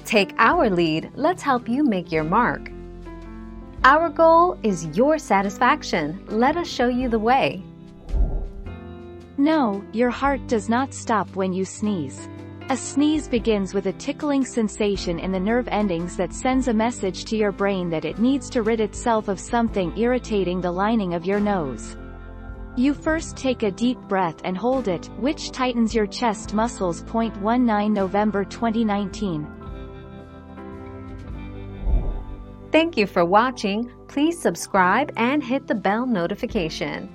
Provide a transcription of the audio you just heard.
Take our lead, let's help you make your mark. Our goal is your satisfaction. Let us show you the way. No, your heart does not stop when you sneeze. A sneeze begins with a tickling sensation in the nerve endings that sends a message to your brain that it needs to rid itself of something irritating the lining of your nose. You first take a deep breath and hold it, which tightens your chest muscles. 19 November 2019. Thank you for watching. Please subscribe and hit the bell notification.